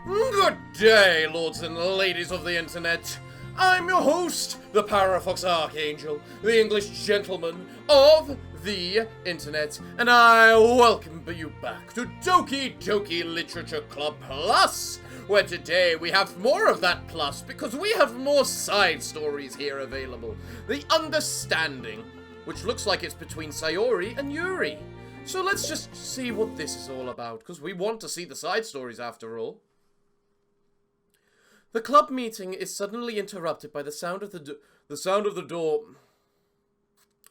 Good day, lords and ladies of the internet. I'm your host, the Parafox Archangel, the English gentleman of the internet, and I welcome you back to Doki Doki Literature Club Plus, where today we have more of that plus because we have more side stories here available. The Understanding, which looks like it's between Sayori and Yuri. So let's just see what this is all about, because we want to see the side stories after all. The club meeting is suddenly interrupted by the sound of the door.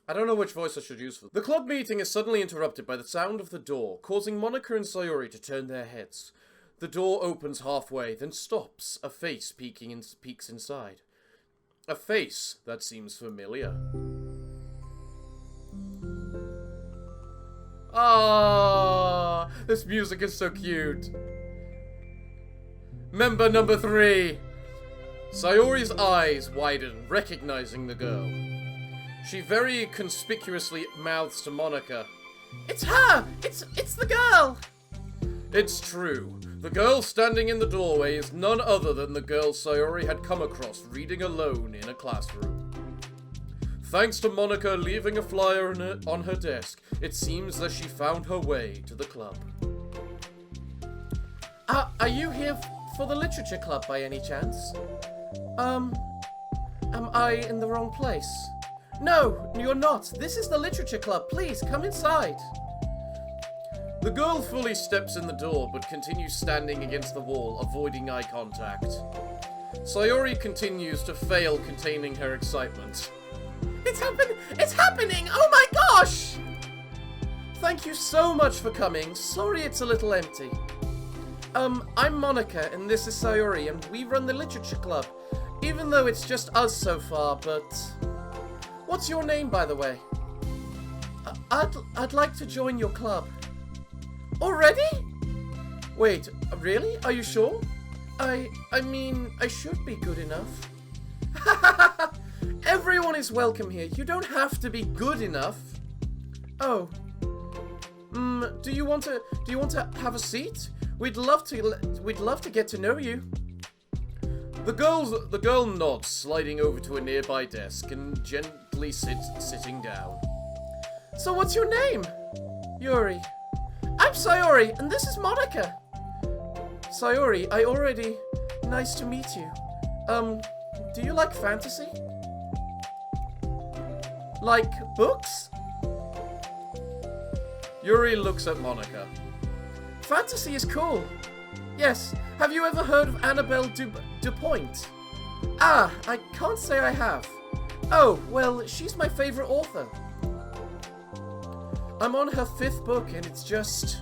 I don't know which voice I should use for. The club meeting is suddenly interrupted by the sound of the door, causing Monica and Sayori to turn their heads. The door opens halfway, then stops. A face peeks inside. A face that seems familiar. Ah, this music is so cute. Member number 3. Sayori's eyes widen, recognizing the girl. She very conspicuously mouths to Monica, "It's her! It's the girl!" It's true. The girl standing in the doorway is none other than the girl Sayori had come across reading alone in a classroom. Thanks to Monica leaving a flyer on her desk, it seems that she found her way to the club. Are you here for the literature club by any chance? Am I in the wrong place? No, you're not. This is the literature club. Please, come inside. The girl fully steps in the door, but continues standing against the wall, avoiding eye contact. Sayori continues to fail containing her excitement. It's happening! Oh my gosh! Thank you so much for coming. Sorry it's a little empty. I'm Monica, and this is Sayori, and we run the literature club. Even though it's just us so far, but... What's your name, by the way? I'd like to join your club. Already? Wait, really? Are you sure? I mean, I should be good enough. Everyone is welcome here. You don't have to be good enough. Oh. Do you want to have a seat? We'd love to get to know you. The girl nods, sliding over to a nearby desk and gently sitting down. So what's your name? Yuri. I'm Sayori, and this is Monica. Sayori, nice to meet you. Do you like fantasy? Like books? Yuri looks at Monica. Fantasy is cool. Yes. Have you ever heard of Annabelle Dupoint? Ah, I can't say I have. Oh, well, she's my favorite author. I'm on her 5th book, and it's just...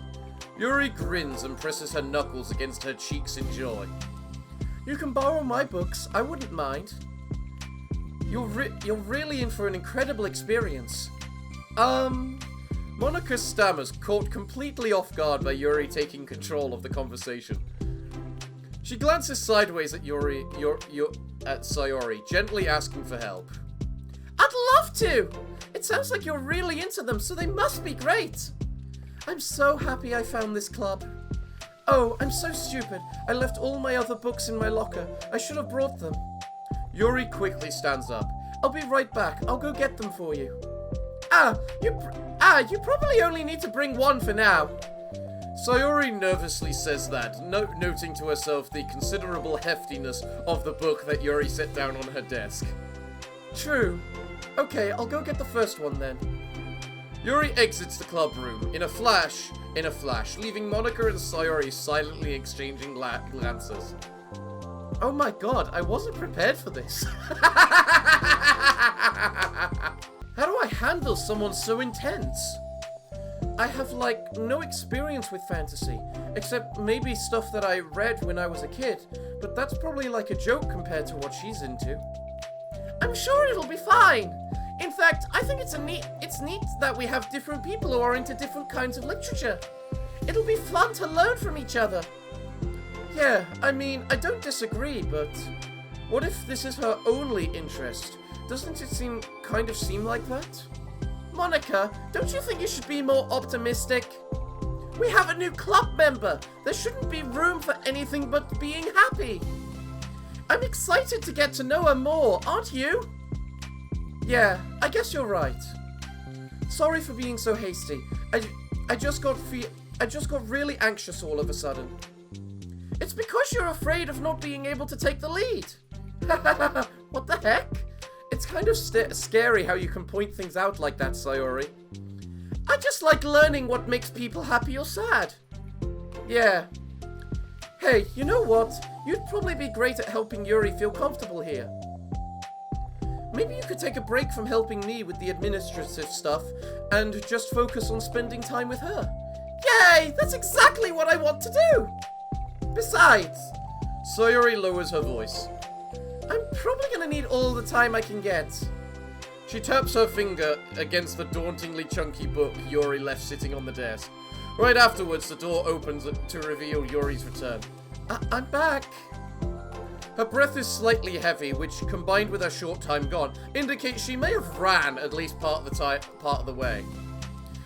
Yuri grins and presses her knuckles against her cheeks in joy. You can borrow my books. I wouldn't mind. You're really in for an incredible experience. Monica stammers, caught completely off guard by Yuri taking control of the conversation. She glances sideways at at Sayori, gently asking for help. I'd love to! It sounds like you're really into them, so they must be great! I'm so happy I found this club. Oh, I'm so stupid. I left all my other books in my locker. I should have brought them. Yuri quickly stands up. I'll be right back. I'll go get them for you. You probably only need to bring one for now. Sayori nervously says that, noting to herself the considerable heftiness of the book that Yuri set down on her desk. True. Okay, I'll go get the first one then. Yuri exits the club room in a flash, leaving Monica and Sayori silently exchanging glances. Oh my god, I wasn't prepared for this. How do I handle someone so intense? I have, no experience with fantasy, except maybe stuff that I read when I was a kid, but that's probably like a joke compared to what she's into. I'm sure it'll be fine. In fact, I think it's neat that we have different people who are into different kinds of literature. It'll be fun to learn from each other. Yeah, I mean, I don't disagree, but what if this is her only interest? Doesn't it seem like that? Monica, don't you think you should be more optimistic? We have a new club member! There shouldn't be room for anything but being happy! I'm excited to get to know her more, aren't you? Yeah, I guess you're right. Sorry for being so hasty. I just got really anxious all of a sudden. It's because you're afraid of not being able to take the lead. What the heck? It's kind of scary how you can point things out like that, Sayori. I just like learning what makes people happy or sad. Yeah. Hey, you know what? You'd probably be great at helping Yuri feel comfortable here. Maybe you could take a break from helping me with the administrative stuff and just focus on spending time with her. Yay! That's exactly what I want to do! Besides, Sayori lowers her voice. I'm probably gonna need all the time I can get. She taps her finger against the dauntingly chunky book Yuri left sitting on the desk. Right afterwards, the door opens to reveal Yuri's return. I'm back. Her breath is slightly heavy, which, combined with her short time gone, indicates she may have ran at least part of the way.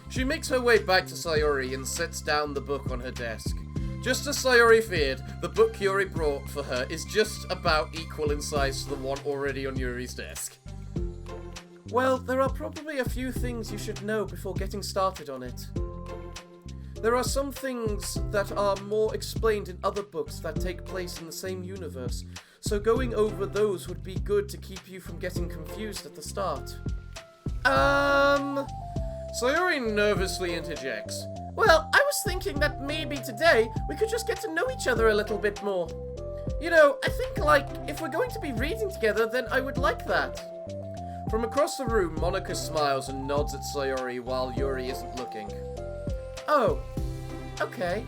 She makes her way back to Sayori and sets down the book on her desk. Just as Sayori feared, the book Yuri brought for her is just about equal in size to the one already on Yuri's desk. Well, there are probably a few things you should know before getting started on it. There are some things that are more explained in other books that take place in the same universe, so going over those would be good to keep you from getting confused at the start. Sayori nervously interjects. Well, I was thinking that maybe today we could just get to know each other a little bit more. You know, I think, like, if we're going to be reading together, then I would like that. From across the room, Monica smiles and nods at Sayori while Yuri isn't looking. Oh, okay.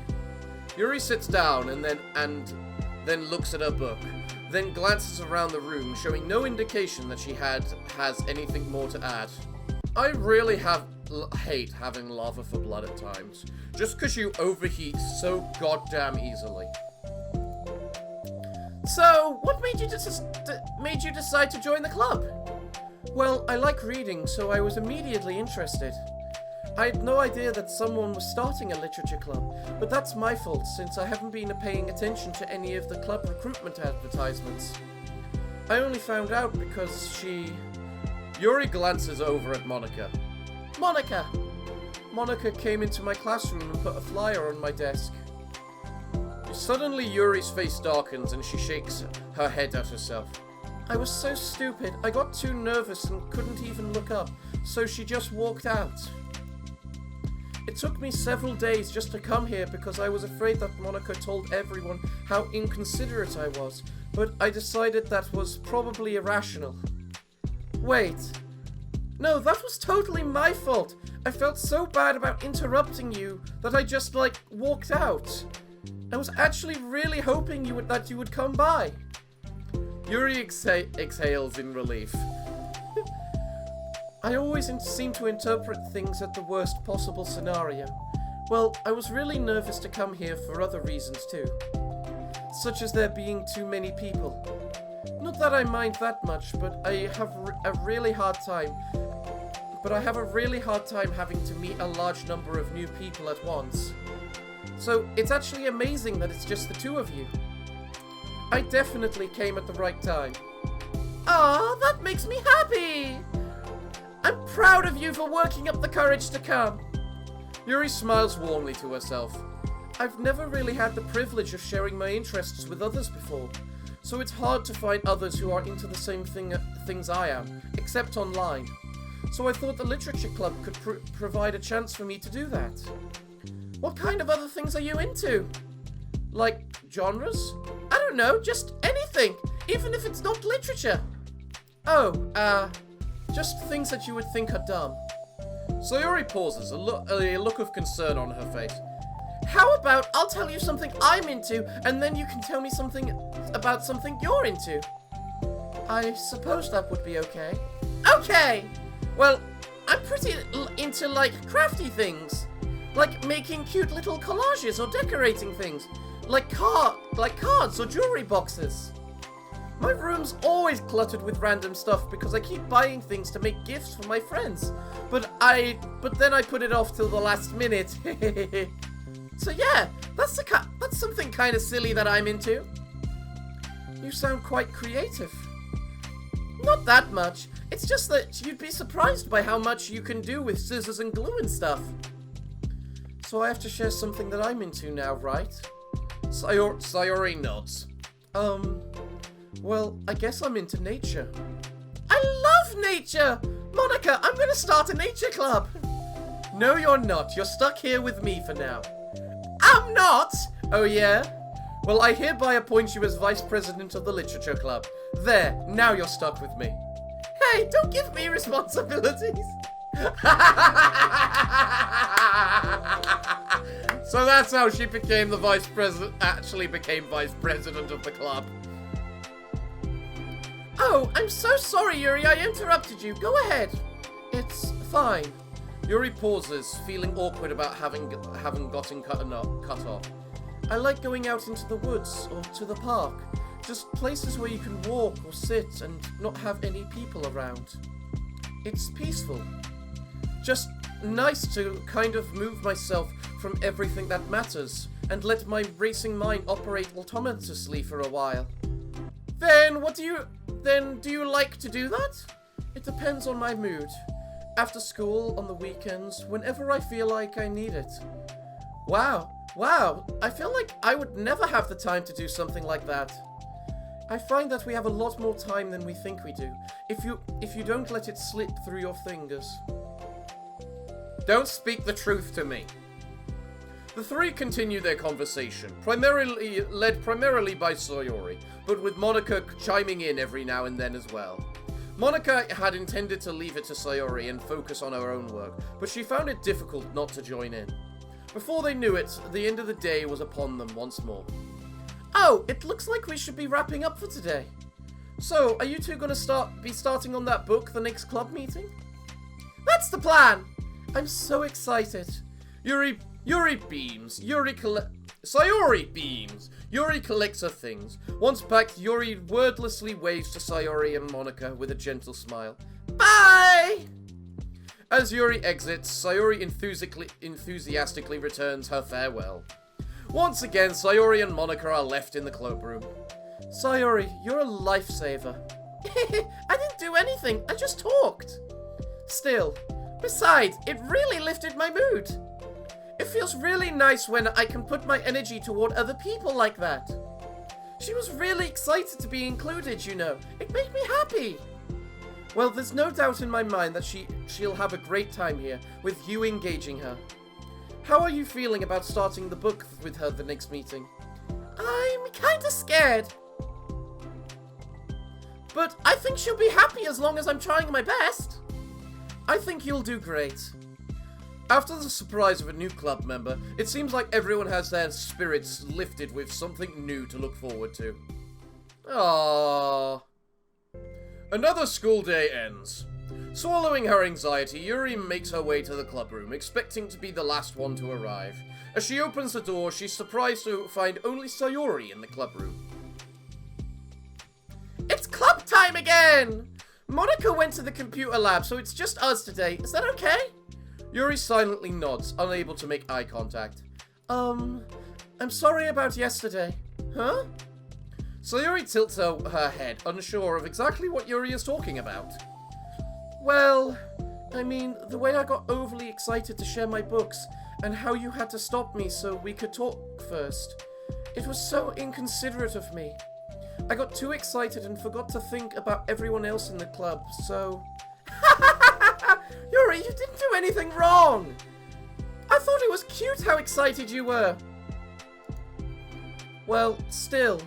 Yuri sits down and then looks at her book, then glances around the room, showing no indication that she has anything more to add. I really hate having lava for blood at times, just because you overheat so goddamn easily. So, what made you decide to join the club? Well, I like reading, so I was immediately interested. I had no idea that someone was starting a literature club, but that's my fault since I haven't been paying attention to any of the club recruitment advertisements. I only found out because Yuri glances over at Monica. Monica! Monica came into my classroom and put a flyer on my desk. Suddenly Yuri's face darkens and she shakes her head at herself. I was so stupid, I got too nervous and couldn't even look up, so she just walked out. It took me several days just to come here because I was afraid that Monica told everyone how inconsiderate I was, but I decided that was probably irrational. Wait. No, that was totally my fault. I felt so bad about interrupting you that I just, walked out. I was actually really hoping that you would come by. Yuri exhales in relief. I always seem to interpret things at the worst possible scenario. Well, I was really nervous to come here for other reasons too. Such as there being too many people. Not that I mind that much, but I have a really hard time having to meet a large number of new people at once. So it's actually amazing that it's just the two of you. I definitely came at the right time. Aw, that makes me happy! I'm proud of you for working up the courage to come. Yuri smiles warmly to herself. I've never really had the privilege of sharing my interests with others before, so it's hard to find others who are into the same things I am, except online. So I thought the literature club could provide a chance for me to do that. What kind of other things are you into? Like genres? I don't know, just anything, even if it's not literature. Oh, just things that you would think are dumb. Sayori pauses, a look of concern on her face. How about I'll tell you something I'm into, and then you can tell me something about something you're into? I suppose that would be okay. Okay! Well, I'm pretty into, crafty things. Like making cute little collages or decorating things. Like cards or jewelry boxes. My room's always cluttered with random stuff because I keep buying things to make gifts for my friends. But then I put it off till the last minute. So yeah, that's something kind of silly that I'm into. You sound quite creative. Not that much. It's just that you'd be surprised by how much you can do with scissors and glue and stuff. So I have to share something that I'm into now, right? Sayori nods. Well, I guess I'm into nature. I love nature! Monica, I'm gonna start a nature club! No, you're not. You're stuck here with me for now. I'm not! Oh, yeah? Well, I hereby appoint you as vice president of the literature club. There, now you're stuck with me. Hey, don't give me responsibilities! So that's how she became the vice president, actually became vice president of the club. Oh, I'm so sorry, Yuri, I interrupted you. Go ahead. It's fine. Yuri pauses, feeling awkward about having gotten cut off. I like going out into the woods or to the park. Just places where you can walk or sit and not have any people around. It's peaceful. Just nice to kind of move myself from everything that matters and let my racing mind operate autonomously for a while. Then do you like to do that? It depends on my mood. After school, on the weekends, whenever I feel like I need it. Wow, I feel like I would never have the time to do something like that. I find that we have a lot more time than we think we do, if you don't let it slip through your fingers. Don't speak the truth to me. The three continue their conversation, led primarily by Sayori, but with Monica chiming in every now and then as well. Monica had intended to leave it to Sayori and focus on her own work, but she found it difficult not to join in. Before they knew it, the end of the day was upon them once more. Oh, it looks like we should be wrapping up for today. So, are you two going to be starting on that book the next club meeting? That's the plan! I'm so excited. Yuri beams. Sayori beams. Yuri collects her things. Once back, Yuri wordlessly waves to Sayori and Monica with a gentle smile. Bye! As Yuri exits, Sayori enthusiastically returns her farewell. Once again, Sayori and Monica are left in the clubroom. Sayori, you're a lifesaver. I didn't do anything, I just talked. Still, besides, it really lifted my mood. It feels really nice when I can put my energy toward other people like that. She was really excited to be included, you know. It made me happy. Well, there's no doubt in my mind that she'll have a great time here, with you engaging her. How are you feeling about starting the book with her the next meeting? I'm kinda scared. But I think she'll be happy as long as I'm trying my best. I think you'll do great. After the surprise of a new club member, it seems like everyone has their spirits lifted with something new to look forward to. Aww. Another school day ends. Swallowing her anxiety, Yuri makes her way to the clubroom, expecting to be the last one to arrive. As she opens the door, she's surprised to find only Sayori in the clubroom. It's club time again! Monica went to the computer lab, so it's just us today. Is that okay? Yuri silently nods, unable to make eye contact. I'm sorry about yesterday. Huh? Sayori tilts her head, unsure of exactly what Yuri is talking about. Well, I mean, the way I got overly excited to share my books, and how you had to stop me so we could talk first. It was so inconsiderate of me. I got too excited and forgot to think about everyone else in the club, so... Yuri, you didn't do anything wrong! I thought it was cute how excited you were. Well, still,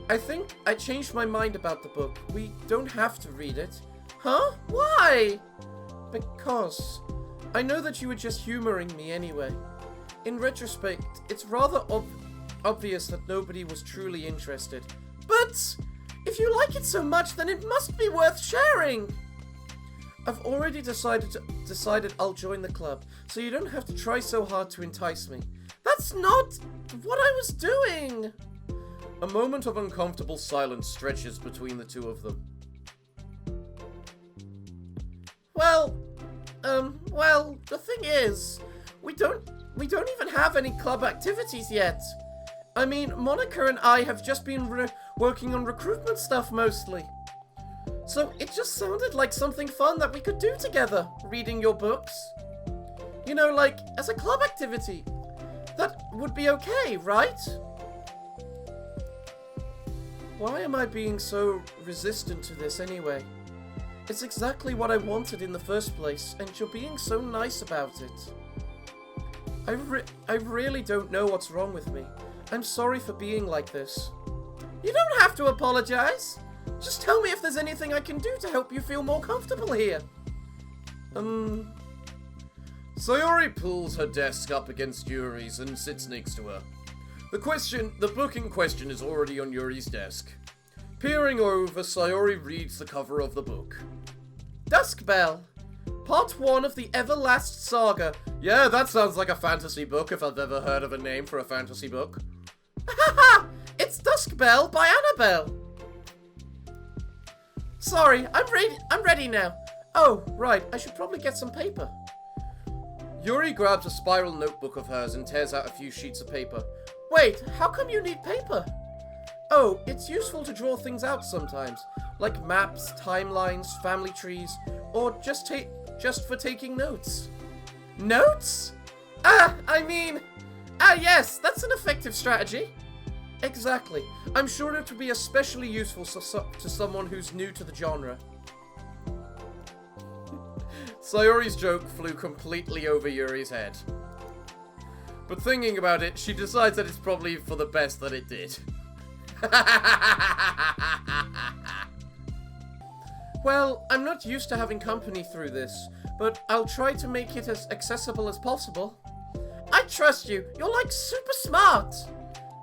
I think I changed my mind about the book. We don't have to read it. Huh? Why? Because I know that you were just humoring me anyway. In retrospect, it's rather obvious that nobody was truly interested. But if you like it so much, then it must be worth sharing. I've already decided I'll join the club, so you don't have to try so hard to entice me. That's not what I was doing. A moment of uncomfortable silence stretches between the two of them. Well, the thing is, we don't we don't even have any club activities yet. I mean, Monica and I have just been working on recruitment stuff mostly. So it just sounded like something fun that we could do together, reading your books. You know, like, as a club activity. That would be okay, right? Why am I being so resistant to this anyway? It's exactly what I wanted in the first place, and you're being so nice about it. I really don't know what's wrong with me. I'm sorry for being like this. You don't have to apologize. Just tell me if there's anything I can do to help you feel more comfortable here. Sayori pulls her desk up against Yuri's and sits next to her. The book in question is already on Yuri's desk. Peering over, Sayori reads the cover of the book. Dusk Bell. Part 1 of the Everlast Saga. Yeah, that sounds like a fantasy book if I've ever heard of a name for a fantasy book. Haha! It's Dusk Bell by Annabelle. Sorry, I'm ready now. Oh, right, I should probably get some paper. Yuri grabs a spiral notebook of hers and tears out a few sheets of paper. Wait, how come you need paper? Oh, it's useful to draw things out sometimes, like maps, timelines, family trees, or just for taking notes. Notes? Yes, that's an effective strategy. Exactly. I'm sure it would be especially useful to someone who's new to the genre. Sayori's joke flew completely over Yuri's head. But thinking about it, she decides that it's probably for the best that it did. Well, I'm not used to having company through this, but I'll try to make it as accessible as possible. I trust you. You're like super smart.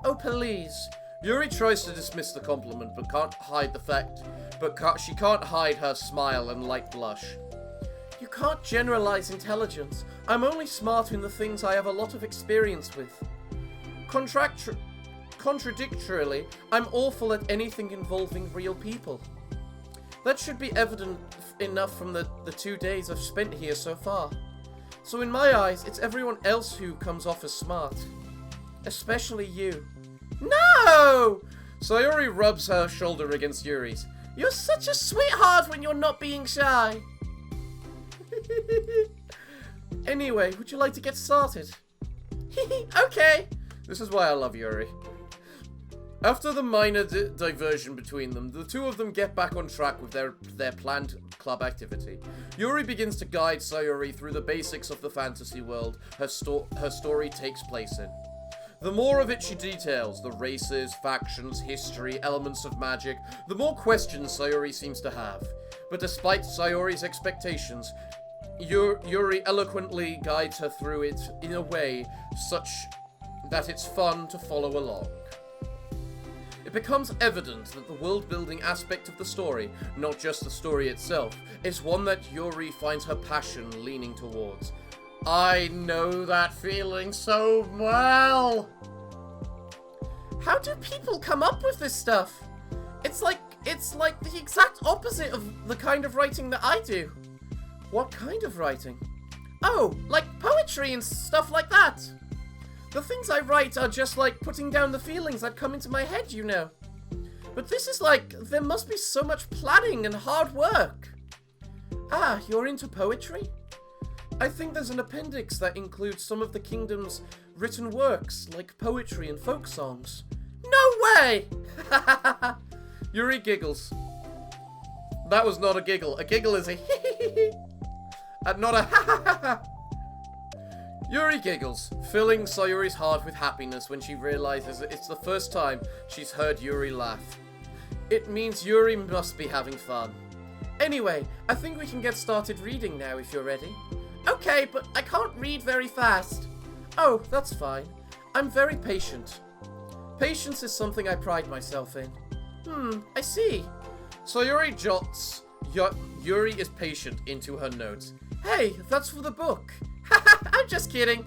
Oh, please. Yuri tries to dismiss the compliment, but can't hide the fact. She can't hide her smile and light blush. You can't generalize intelligence. I'm only smart in the things I have a lot of experience with. Contradictorily, I'm awful at anything involving real people. That should be evident enough from the 2 days I've spent here so far. So in my eyes, it's everyone else who comes off as smart. Especially you. No! Sayori rubs her shoulder against Yuri's. You're such a sweetheart when you're not being shy. Anyway, would you like to get started? Okay. This is why I love Yuri. After the minor diversion between them, the two of them get back on track with their planned club activity. Yuri begins to guide Sayori through the basics of the fantasy world her story takes place in. The more of it she details, the races, factions, history, elements of magic, the more questions Sayori seems to have. But despite Sayori's expectations, Yuri eloquently guides her through it in a way such that it's fun to follow along. It becomes evident that the world-building aspect of the story, not just the story itself, is one that Yuri finds her passion leaning towards. I know that feeling so well! How do people come up with this stuff? It's like the exact opposite of the kind of writing that I do. What kind of writing? Oh, like poetry and stuff like that. The things I write are just like putting down the feelings that come into my head, you know. But this is like, there must be so much planning and hard work. Ah, you're into poetry? I think there's an appendix that includes some of the kingdom's written works, like poetry and folk songs. No way! Yuri giggles. That was not a giggle. A giggle is a hee and not a ha. Yuri giggles, filling Sayori's heart with happiness when she realizes that it's the first time she's heard Yuri laugh. It means Yuri must be having fun. Anyway, I think we can get started reading now if you're ready. Okay, but I can't read very fast. Oh, that's fine. I'm very patient. Patience is something I pride myself in. I see. Sayori jots Yuri is patient into her notes. Hey, that's for the book. I'm just kidding.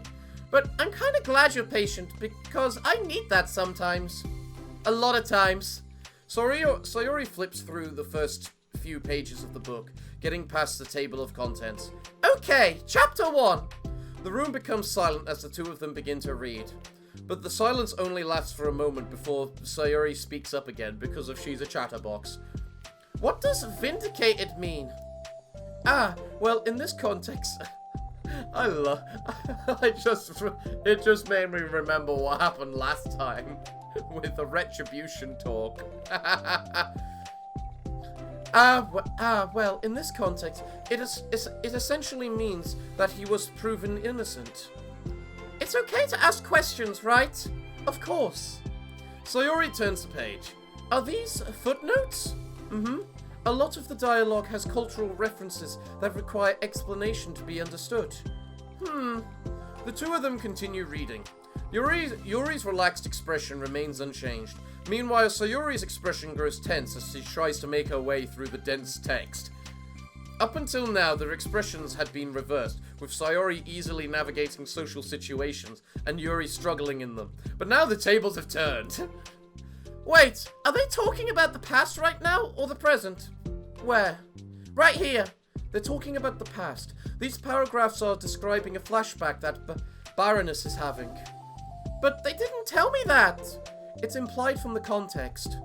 But I'm kind of glad you're patient, because I need that sometimes. A lot of times. Sayori flips through the first few pages of the book, getting past the table of contents. Okay, chapter 1. The room becomes silent as the two of them begin to read. But the silence only lasts for a moment before Sayori speaks up again because she's a chatterbox. What does vindicated mean? Ah, well, in this context, it just made me remember what happened last time with the retribution talk. Well, in this context, it essentially means that he was proven innocent. It's okay to ask questions, right? Of course. Sayori turns the page. Are these footnotes? Mm-hmm. A lot of the dialogue has cultural references that require explanation to be understood. The two of them continue reading. Yuri's relaxed expression remains unchanged. Meanwhile, Sayori's expression grows tense as she tries to make her way through the dense text. Up until now, their expressions had been reversed, with Sayori easily navigating social situations and Yuri struggling in them. But now the tables have turned. Wait, are they talking about the past right now, or the present? Where? Right here. They're talking about the past. These paragraphs are describing a flashback that Baroness is having. But they didn't tell me that! It's implied from the context.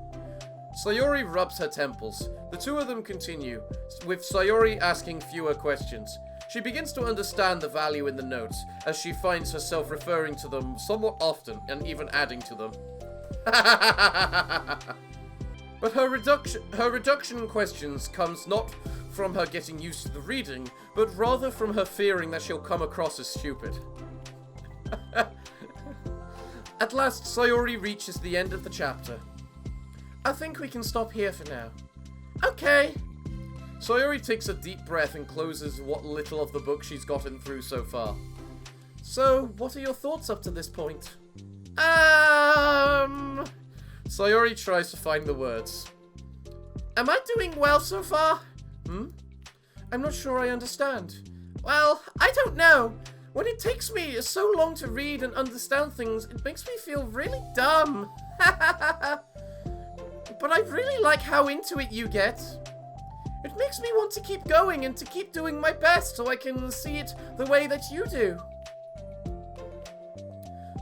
Sayori rubs her temples. The two of them continue, with Sayori asking fewer questions. She begins to understand the value in the notes, as she finds herself referring to them somewhat often, and even adding to them. But her reduction in questions comes not from her getting used to the reading, but rather from her fearing that she'll come across as stupid. At last, Sayori reaches the end of the chapter. I think we can stop here for now. Okay. Sayori takes a deep breath and closes what little of the book she's gotten through so far. So, what are your thoughts up to this point? Sayori tries to find the words. Am I doing well so far? I'm not sure I understand. Well, I don't know. When it takes me so long to read and understand things, it makes me feel really dumb. But I really like how into it you get. It makes me want to keep going and to keep doing my best so I can see it the way that you do.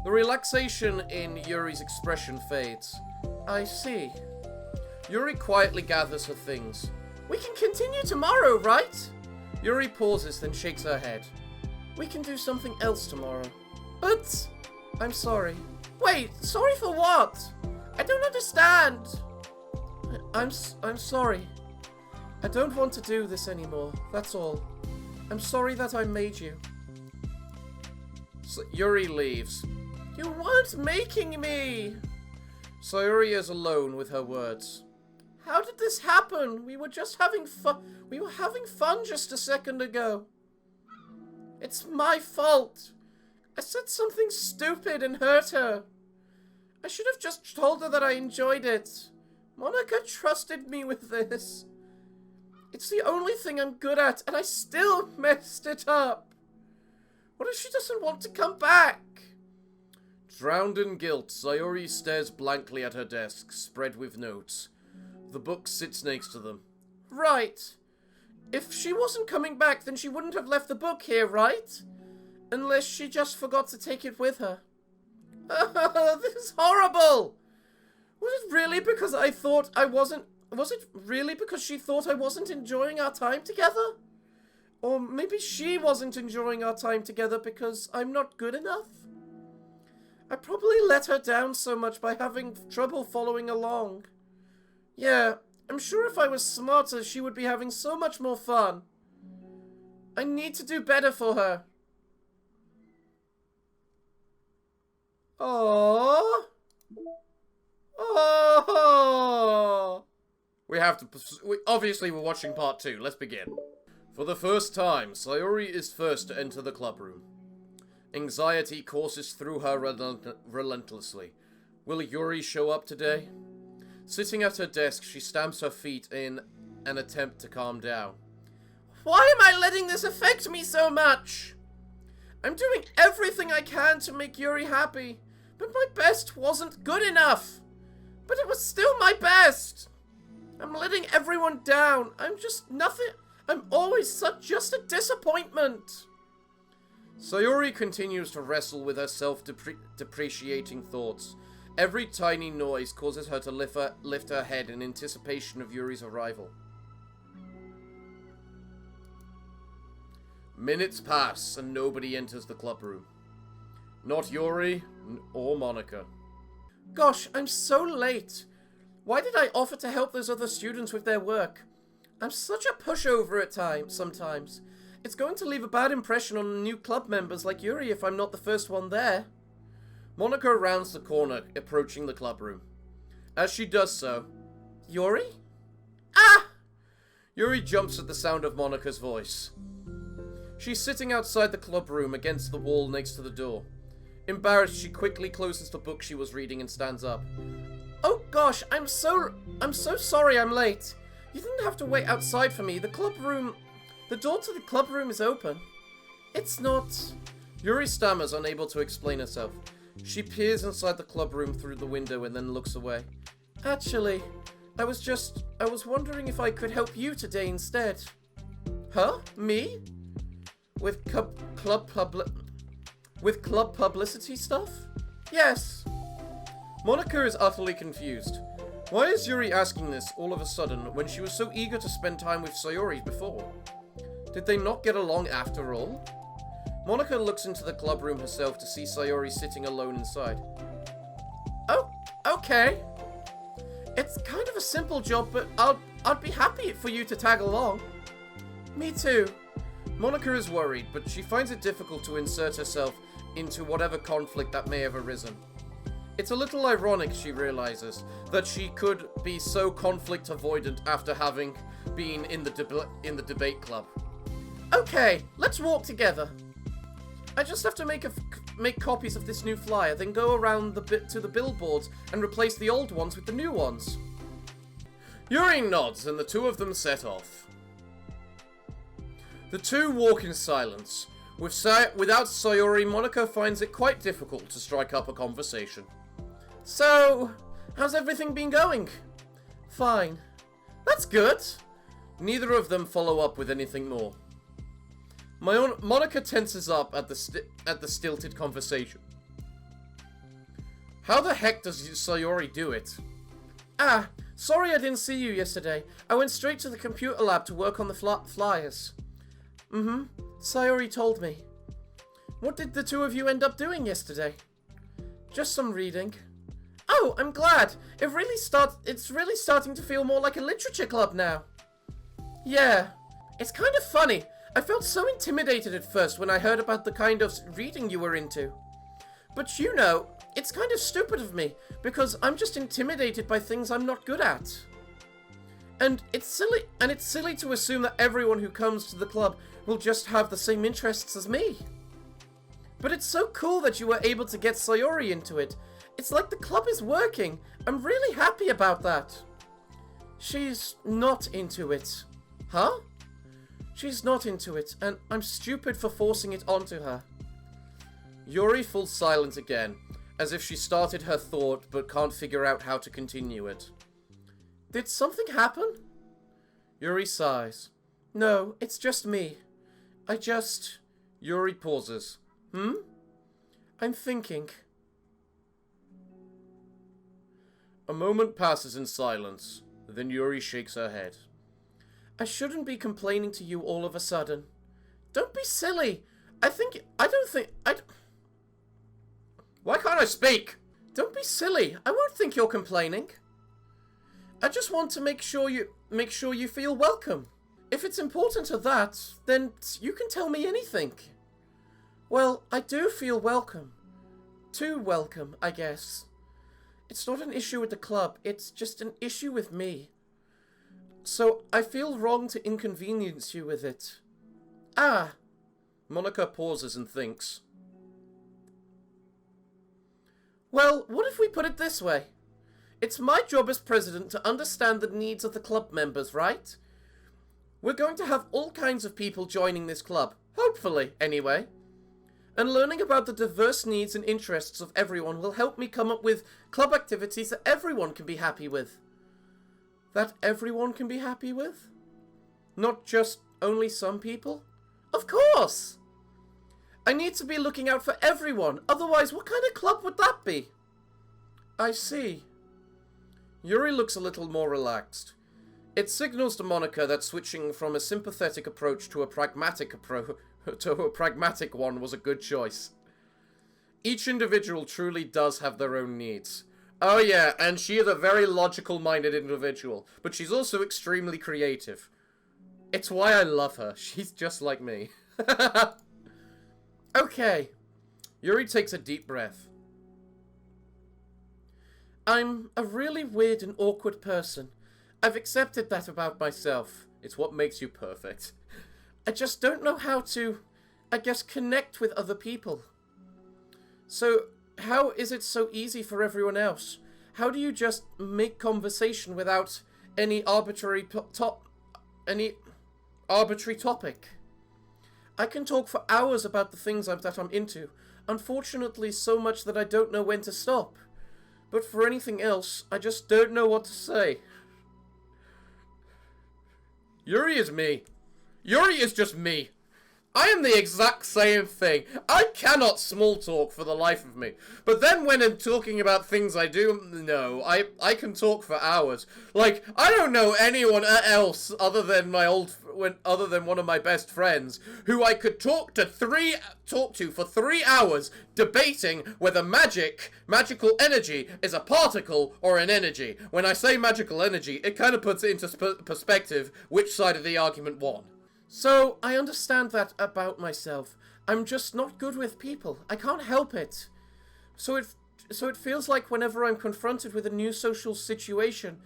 The relaxation in Yuri's expression fades. I see. Yuri quietly gathers her things. We can continue tomorrow, right? Yuri pauses, then shakes her head. We can do something else tomorrow. But I'm sorry. Wait, sorry for what? I don't understand. I'm sorry. I don't want to do this anymore, that's all. I'm sorry that I made you. Yuri leaves. You weren't making me! Sayori is alone with her words. How did this happen? We were just having fun. We were having fun just a second ago. It's my fault. I said something stupid and hurt her. I should have just told her that I enjoyed it. Monica trusted me with this. It's the only thing I'm good at, and I still messed it up. What if she doesn't want to come back? Drowned in guilt, Sayori stares blankly at her desk, spread with notes. The book sits next to them. Right. If she wasn't coming back, then she wouldn't have left the book here, right? Unless she just forgot to take it with her. This is horrible! Was it really because I thought I wasn't... Was it really because she thought I wasn't enjoying our time together? Or maybe she wasn't enjoying our time together because I'm not good enough? I probably let her down so much by having trouble following along. Yeah, I'm sure if I was smarter, she would be having so much more fun. I need to do better for her. Aww. Oh. Obviously, we're watching part 2. Let's begin. For the first time, Sayori is first to enter the clubroom. Anxiety courses through her relentlessly. Will Yuri show up today? Sitting at her desk, she stamps her feet in an attempt to calm down. Why am I letting this affect me so much? I'm doing everything I can to make Yuri happy, but my best wasn't good enough. But it was still my best. I'm letting everyone down. I'm just nothing. I'm always just a disappointment. Sayori continues to wrestle with her self-depreciating thoughts. Every tiny noise causes her to lift her head in anticipation of Yuri's arrival. Minutes pass and nobody enters the clubroom. Not Yuri or Monica. Gosh, I'm so late. Why did I offer to help those other students with their work? I'm such a pushover at times, sometimes. It's going to leave a bad impression on new club members like Yuri if I'm not the first one there. Monica rounds the corner, approaching the clubroom. As she does so... Yuri? Ah! Yuri jumps at the sound of Monica's voice. She's sitting outside the clubroom against the wall next to the door. Embarrassed, she quickly closes the book she was reading and stands up. Oh gosh, I'm so sorry I'm late. You didn't have to wait outside for me. The door to the clubroom is open. It's not... Yuri stammers, unable to explain herself. She peers inside the clubroom through the window and then looks away. Actually, I was wondering if I could help you today instead. Huh? Me? With club publicity stuff? Yes. Monica is utterly confused. Why is Yuri asking this all of a sudden when she was so eager to spend time with Sayori before? Did they not get along after all? Monica looks into the clubroom herself to see Sayori sitting alone inside. Oh, okay. It's kind of a simple job, but I'd be happy for you to tag along. Me too. Monica is worried, but she finds it difficult to insert herself into whatever conflict that may have arisen. It's a little ironic, she realizes, that she could be so conflict avoidant after having been in the debate club. Okay, let's walk together. I just have to make copies of this new flyer, then go around to the billboards and replace the old ones with the new ones. Yuri nods, and the two of them set off. The two walk in silence. Without Sayori, Monica finds it quite difficult to strike up a conversation. So, how's everything been going? Fine. That's good. Neither of them follow up with anything more. Monica tenses up at the stilted conversation. How the heck does Sayori do it? Ah, sorry I didn't see you yesterday. I went straight to the computer lab to work on the flyers. Sayori told me. What did the two of you end up doing yesterday? Just some reading. Oh, I'm glad. It's really starting to feel more like a literature club now. Yeah, it's kind of funny. I felt so intimidated at first when I heard about the kind of reading you were into. But you know, it's kind of stupid of me, because I'm just intimidated by things I'm not good at. And it's silly to assume that everyone who comes to the club will just have the same interests as me. But it's so cool that you were able to get Sayori into it. It's like the club is working. I'm really happy about that. She's not into it. Huh? She's not into it, and I'm stupid for forcing it onto her. Yuri falls silent again, as if she started her thought but can't figure out how to continue it. Did something happen? Yuri sighs. No, it's just me. Yuri pauses. I'm thinking. A moment passes in silence, then Yuri shakes her head. I shouldn't be complaining to you all of a sudden. Don't be silly. Why can't I speak? Don't be silly. I won't think you're complaining. I just want to make sure you feel welcome. If it's important to that, then you can tell me anything. Well, I do feel welcome. Too welcome, I guess. It's not an issue with the club, it's just an issue with me. So I feel wrong to inconvenience you with it. Ah! Monica pauses and thinks. Well, what if we put it this way? It's my job as president to understand the needs of the club members, right? We're going to have all kinds of people joining this club. Hopefully, anyway. And learning about the diverse needs and interests of everyone will help me come up with club activities that everyone can be happy with. That everyone can be happy with? Not just only some people? Of course! I need to be looking out for everyone. Otherwise, what kind of club would that be? I see. Yuri looks a little more relaxed. It signals to Monica that switching from a sympathetic approach to a pragmatic one was a good choice. Each individual truly does have their own needs. Oh yeah, and she is a very logical-minded individual, but she's also extremely creative. It's why I love her. She's just like me. Okay. Yuri takes a deep breath. I'm a really weird and awkward person. I've accepted that about myself. It's what makes you perfect. I just don't know how to, I guess, connect with other people. So, how is it so easy for everyone else? How do you just make conversation without any arbitrary topic? I can talk for hours about the things that I'm into. Unfortunately, so much that I don't know when to stop. But for anything else, I just don't know what to say. Yuri is me. Yuri is just me. I am the exact same thing. I cannot small talk for the life of me. But then when I'm talking about things I do, no, I can talk for hours. Like, I don't know anyone else other than one of my best friends who I could talk to for 3 hours debating whether magical energy is a particle or an energy. When I say magical energy, it kind of puts it into perspective which side of the argument won. So, I understand that about myself. I'm just not good with people. I can't help it. So it feels like whenever I'm confronted with a new social situation,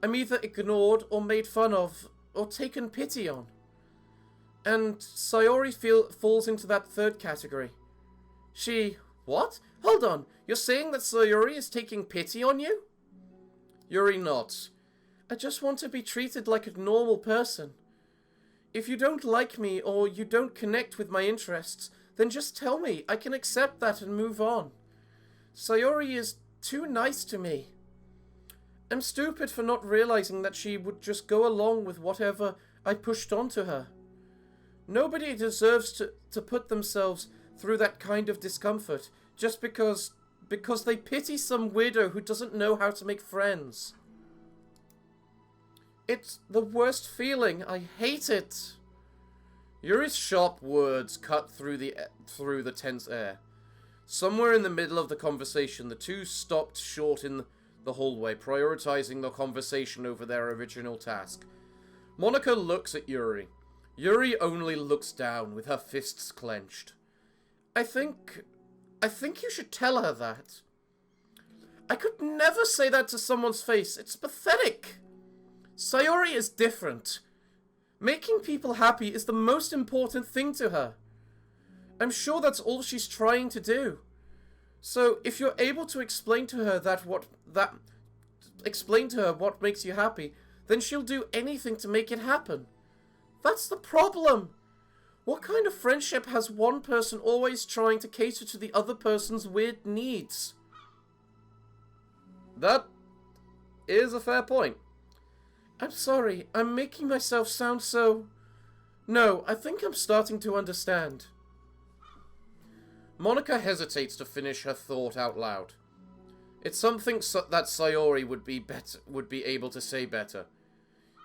I'm either ignored or made fun of or taken pity on. And Sayori falls into that third category. What? Hold on. You're saying that Sayori is taking pity on you? Yuri nods. I just want to be treated like a normal person. If you don't like me or you don't connect with my interests, then just tell me. I can accept that and move on. Sayori is too nice to me. I'm stupid for not realizing that she would just go along with whatever I pushed onto her. Nobody deserves to put themselves through that kind of discomfort just because they pity some weirdo who doesn't know how to make friends. It's the worst feeling. I hate it. Yuri's sharp words cut through the tense air. Somewhere in the middle of the conversation, the two stopped short in the hallway, prioritizing the conversation over their original task. Monica looks at Yuri. Yuri only looks down, with her fists clenched. I think you should tell her that. I could never say that to someone's face. It's pathetic. Sayori is different. Making people happy is the most important thing to her. I'm sure that's all she's trying to do. So if you're able to explain to her what makes you happy, then she'll do anything to make it happen. That's the problem. What kind of friendship has one person always trying to cater to the other person's weird needs? That is a fair point. I'm sorry, I'm making myself sound so... No, I think I'm starting to understand. Monica hesitates to finish her thought out loud. It's something that Sayori would be able to say better.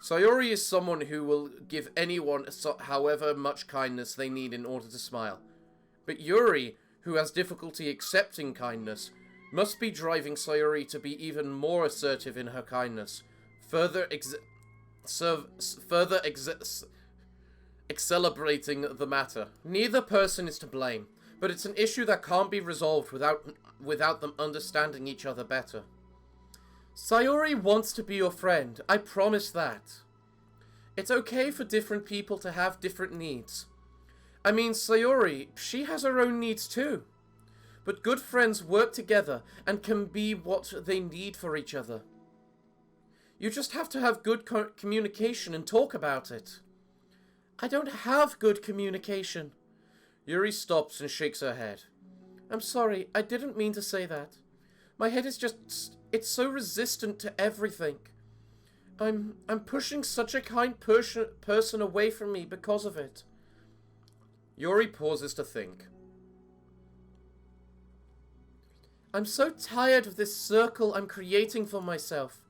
Sayori is someone who will give anyone however much kindness they need in order to smile. But Yuri, who has difficulty accepting kindness, must be driving Sayori to be even more assertive in her kindness. Accelerating the matter. Neither person is to blame, but it's an issue that can't be resolved without them understanding each other better. Sayori wants to be your friend, I promise that. It's okay for different people to have different needs. I mean, Sayori, she has her own needs too. But good friends work together and can be what they need for each other. You just have to have good communication and talk about it. I don't have good communication. Yuri stops and shakes her head. I'm sorry, I didn't mean to say that. My head is just... it's so resistant to everything. I'm pushing such a kind person away from me because of it. Yuri pauses to think. I'm so tired of this circle I'm creating for myself.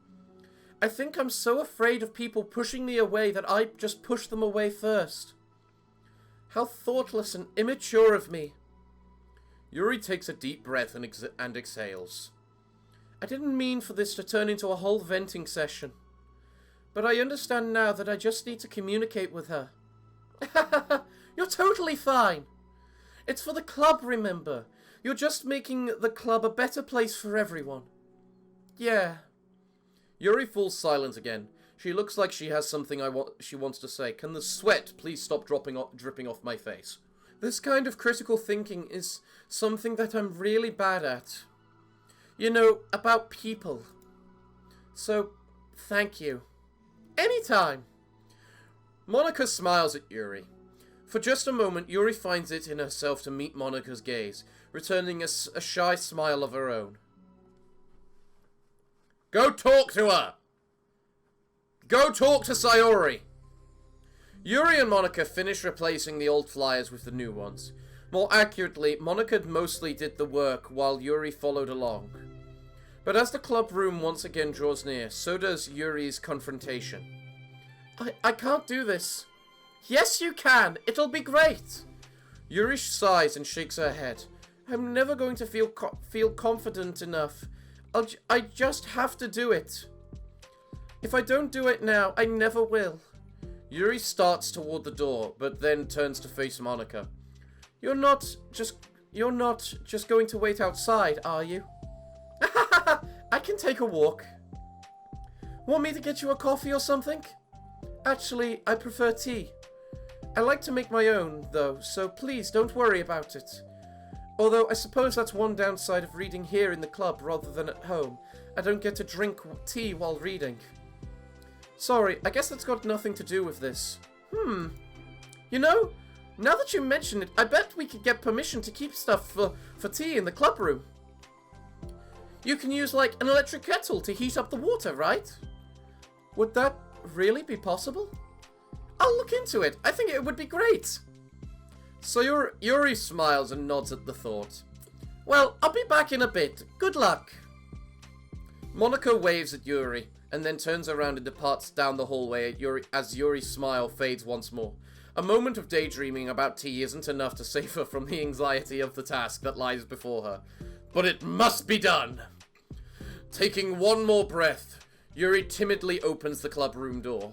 I think I'm so afraid of people pushing me away that I just push them away first. How thoughtless and immature of me. Yuri takes a deep breath and exhales. I didn't mean for this to turn into a whole venting session. But I understand now that I just need to communicate with her. You're totally fine. It's for the club, remember? You're just making the club a better place for everyone. Yeah. Yuri falls silent again. She looks like she has something she wants to say. Can the sweat please stop dripping off my face? This kind of critical thinking is something that I'm really bad at. You know, about people. So, thank you. Anytime. Monica smiles at Yuri. For just a moment, Yuri finds it in herself to meet Monica's gaze, returning a shy smile of her own. Go talk to her! Go talk to Sayori! Yuri and Monica finish replacing the old flyers with the new ones. More accurately, Monica mostly did the work while Yuri followed along. But as the club room once again draws near, so does Yuri's confrontation. I can't do this. Yes, you can. It'll be great. Yuri sighs and shakes her head. I'm never going to feel confident enough. I just have to do it. If I don't do it now, I never will. Yuri starts toward the door, but then turns to face Monica. You're not just going to wait outside, are you? I can take a walk. Want me to get you a coffee or something? Actually, I prefer tea. I like to make my own, though, so please don't worry about it. Although I suppose that's one downside of reading here in the club rather than at home. I don't get to drink tea while reading. Sorry, I guess that's got nothing to do with this. You know, now that you mention it, I bet we could get permission to keep stuff for tea in the club room. You can use, like, an electric kettle to heat up the water, right? Would that really be possible? I'll look into it. I think it would be great. So Yuri smiles and nods at the thought. Well, I'll be back in a bit. Good luck. Monica waves at Yuri and then turns around and departs down the hallway as Yuri's smile fades once more. A moment of daydreaming about tea isn't enough to save her from the anxiety of the task that lies before her. But it must be done. Taking one more breath, Yuri timidly opens the club room door.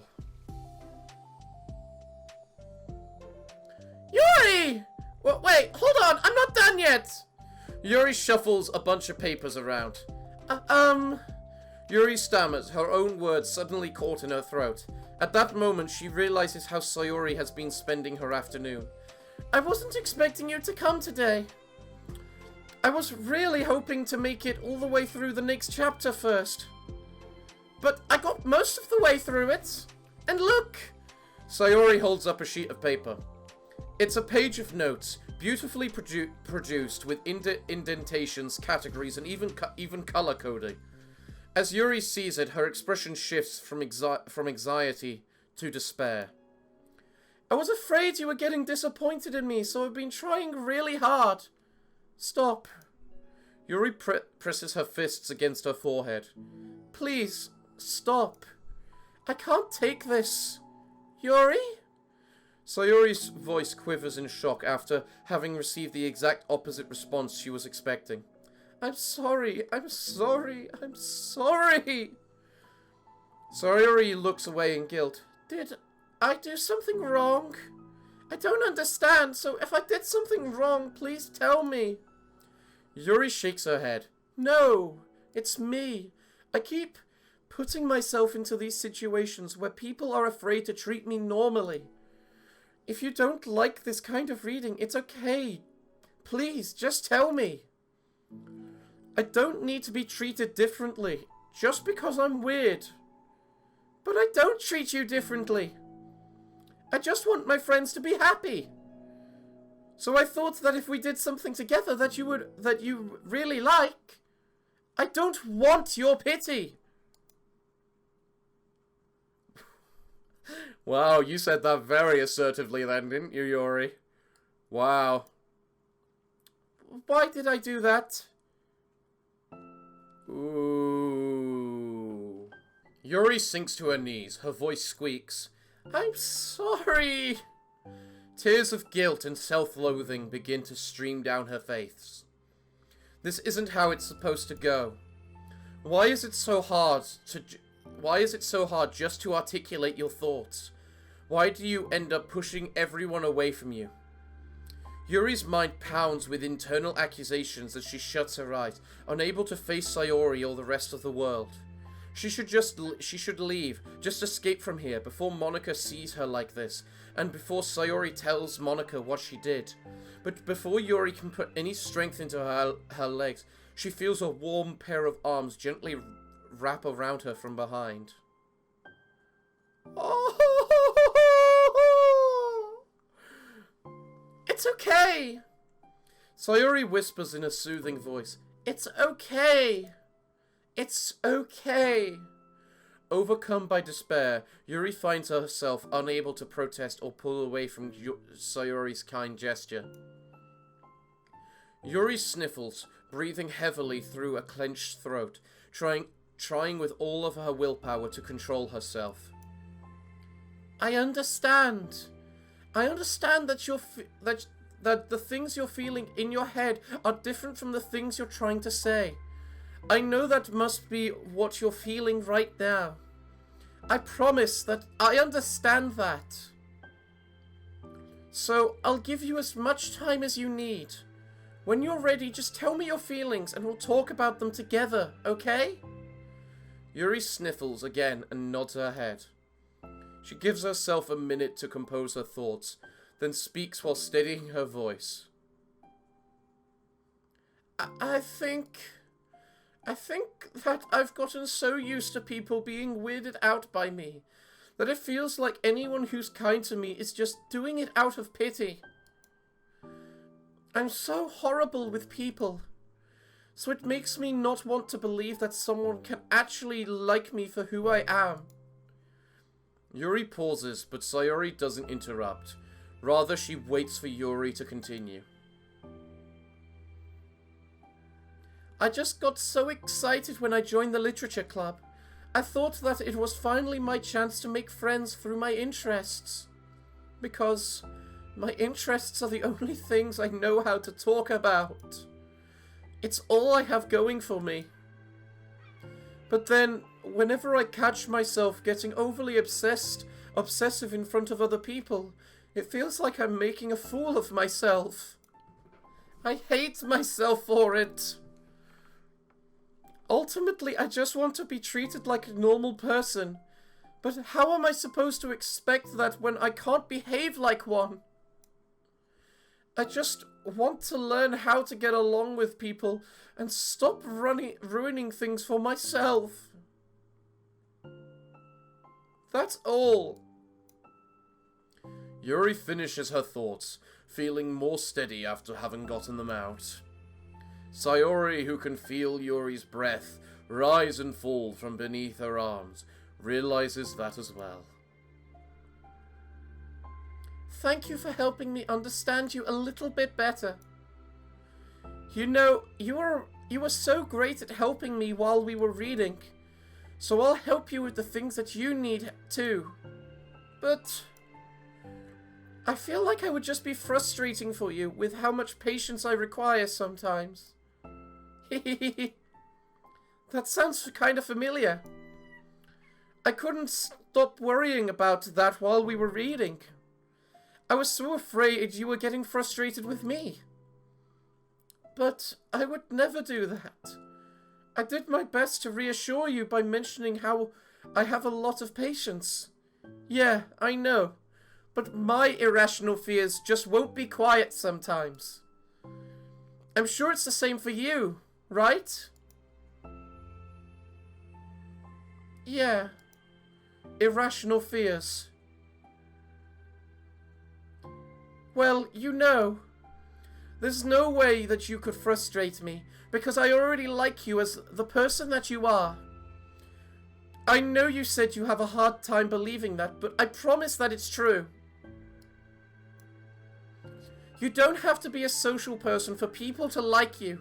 Yuri! Wait, hold on, I'm not done yet! Yuri shuffles a bunch of papers around. Yuri stammers, her own words suddenly caught in her throat. At that moment, she realizes how Sayori has been spending her afternoon. I wasn't expecting you to come today. I was really hoping to make it all the way through the next chapter first. But I got most of the way through it. And look! Sayori holds up a sheet of paper. It's a page of notes, beautifully produced with indentations, categories, and even color coding. As Yuri sees it, her expression shifts from anxiety to despair. I was afraid you were getting disappointed in me, so I've been trying really hard. Stop. Yuri presses her fists against her forehead. Please, stop. I can't take this. Yuri? Sayori's voice quivers in shock after having received the exact opposite response she was expecting. I'm sorry. I'm sorry. Sayori looks away in guilt. Did I do something wrong? I don't understand, so if I did something wrong, please tell me. Yuri shakes her head. No, it's me. I keep putting myself into these situations where people are afraid to treat me normally. If you don't like this kind of reading, it's okay. Please, just tell me. I don't need to be treated differently, just because I'm weird. But I don't treat you differently. I just want my friends to be happy. So I thought that if we did something together that you really like, I don't want your pity. Wow, you said that very assertively then, didn't you, Yuri? Wow. Why did I do that? Ooh. Yuri sinks to her knees. Her voice squeaks. I'm sorry. Tears of guilt and self-loathing begin to stream down her face. This isn't how it's supposed to go. Why is it so hard just to articulate your thoughts? Why do you end up pushing everyone away from you? Yuri's mind pounds with internal accusations as she shuts her eyes, unable to face Sayori or the rest of the world. She should leave, just escape from here before Monica sees her like this, and before Sayori tells Monica what she did. But before Yuri can put any strength into her legs, she feels a warm pair of arms gently wrap around her from behind. Oh! It's okay! Sayori whispers in a soothing voice. It's okay! It's okay! Overcome by despair, Yuri finds herself unable to protest or pull away from Sayori's kind gesture. Yuri sniffles, breathing heavily through a clenched throat, trying with all of her willpower to control herself. I understand. I understand that that the things you're feeling in your head are different from the things you're trying to say. I know that must be what you're feeling right now. I promise that I understand that. So I'll give you as much time as you need. When you're ready, just tell me your feelings and we'll talk about them together, okay? Yuri sniffles again and nods her head. She gives herself a minute to compose her thoughts, then speaks while steadying her voice. I think that I've gotten so used to people being weirded out by me that it feels like anyone who's kind to me is just doing it out of pity. I'm so horrible with people, so it makes me not want to believe that someone can actually like me for who I am. Yuri pauses, but Sayori doesn't interrupt. Rather, she waits for Yuri to continue. I just got so excited when I joined the literature club. I thought that it was finally my chance to make friends through my interests. Because my interests are the only things I know how to talk about. It's all I have going for me. But then, whenever I catch myself getting overly obsessive in front of other people, it feels like I'm making a fool of myself. I hate myself for it. Ultimately, I just want to be treated like a normal person. But how am I supposed to expect that when I can't behave like one? I just want to learn how to get along with people and stop ruining things for myself. That's all. Yuri finishes her thoughts, feeling more steady after having gotten them out. Sayori, who can feel Yuri's breath rise and fall from beneath her arms, realizes that as well. Thank you for helping me understand you a little bit better. You know, you were so great at helping me while we were reading, so I'll help you with the things that you need too. But I feel like I would just be frustrating for you with how much patience I require sometimes. That sounds kind of familiar. I couldn't stop worrying about that while we were reading. I was so afraid you were getting frustrated with me. But I would never do that. I did my best to reassure you by mentioning how I have a lot of patience. Yeah, I know. But my irrational fears just won't be quiet sometimes. I'm sure it's the same for you, right? Yeah. Irrational fears. Well, you know, there's no way that you could frustrate me, because I already like you as the person that you are. I know you said you have a hard time believing that, but I promise that it's true. You don't have to be a social person for people to like you.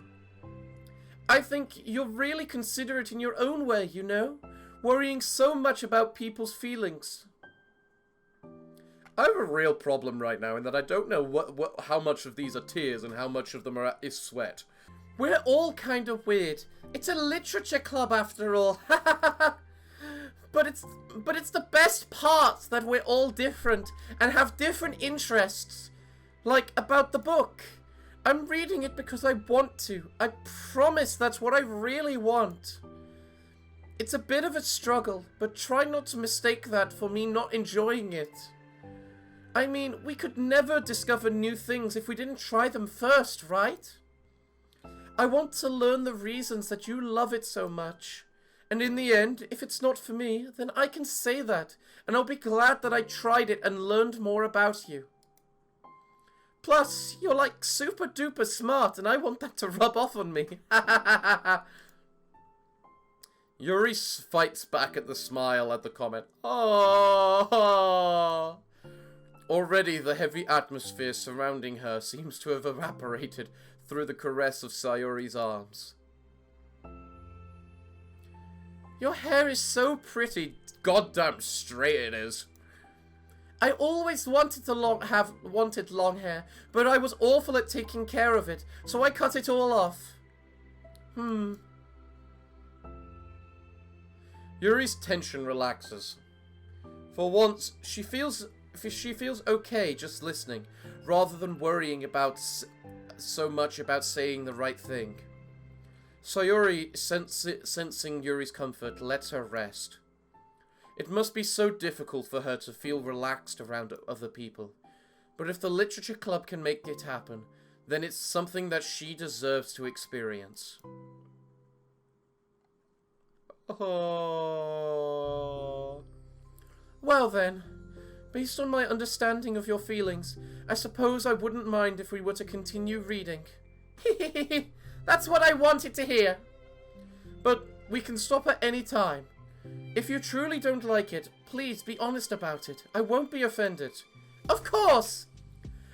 I think you're really considerate in your own way, you know? Worrying so much about people's feelings. I have a real problem right now in that I don't know how much of these are tears and how much of them is sweat. We're all kind of weird. It's a literature club after all. But it's the best part that we're all different and have different interests. Like about the book. I'm reading it because I want to. I promise that's what I really want. It's a bit of a struggle, but try not to mistake that for me not enjoying it. I mean, we could never discover new things if we didn't try them first, right? I want to learn the reasons that you love it so much. And in the end, if it's not for me, then I can say that, and I'll be glad that I tried it and learned more about you. Plus, you're like super duper smart, and I want that to rub off on me. Yuri fights back at the smile at the comment. Oh. Already the heavy atmosphere surrounding her seems to have evaporated through the caress of Sayori's arms. Your hair is so pretty. Goddamn straight it is. I always wanted to wanted long hair, but I was awful at taking care of it, so I cut it all off. Yuri's tension relaxes. For once, she feels okay just listening, rather than worrying about so much about saying the right thing. Sayori, sensing Yuri's comfort, lets her rest. It must be so difficult for her to feel relaxed around other people, but if the literature club can make it happen, then it's something that she deserves to experience. Oh. Well then, based on my understanding of your feelings, I suppose I wouldn't mind if we were to continue reading. That's what I wanted to hear. But we can stop at any time. If you truly don't like it, please be honest about it. I won't be offended. Of course!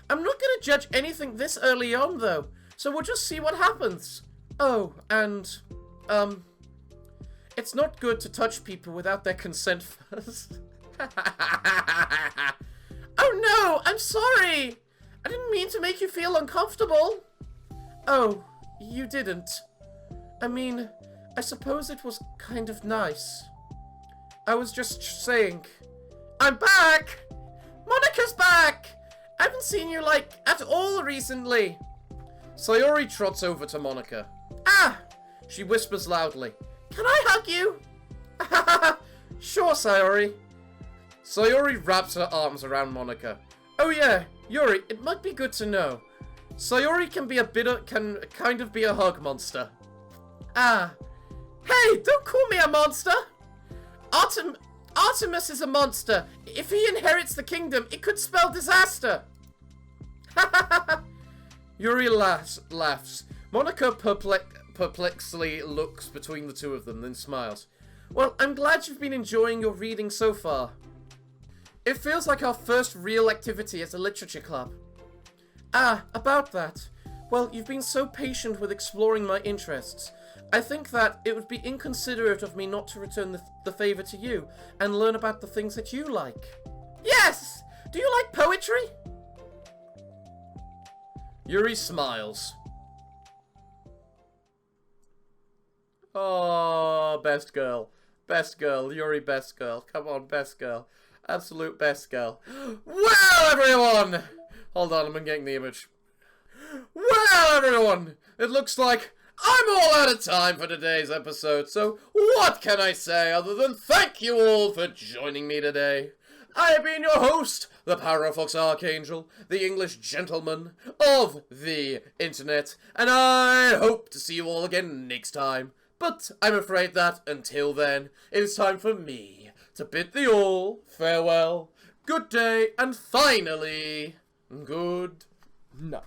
I'm not going to judge anything this early on, though, so we'll just see what happens. Oh, and, it's not good to touch people without their consent first. Oh no, I'm sorry! I didn't mean to make you feel uncomfortable. Oh, you didn't. I mean, I suppose it was kind of nice. I was just saying. I'm back! Monica's back! I haven't seen you, like, at all recently. Sayori trots over to Monica. Ah! She whispers loudly. Can I hug you? Sure, Sayori. Sayori wraps her arms around Monica. Oh yeah, Yuri, it might be good to know. Sayori can be can kind of be a hug monster. Ah. Hey, don't call me a monster! Artemis is a monster. If he inherits the kingdom, it could spell disaster. Yuri laughs. Monica perplexedly looks between the two of them, then smiles. Well, I'm glad you've been enjoying your reading so far. It feels like our first real activity as a literature club. Ah, about that. Well, you've been so patient with exploring my interests. I think that it would be inconsiderate of me not to return the favor to you and learn about the things that you like. Yes! Do you like poetry? Yuri smiles. Oh, best girl. Best girl. Yuri, best girl. Come on, best girl. Absolute best girl. Well, everyone! Hold on, I'm getting the image. Well, everyone! It looks like I'm all out of time for today's episode, so what can I say other than thank you all for joining me today. I have been your host, the Parafox Archangel, the English gentleman of the internet, and I hope to see you all again next time. But I'm afraid that, until then, it is time for me to bid thee all farewell, good day, and finally, good night.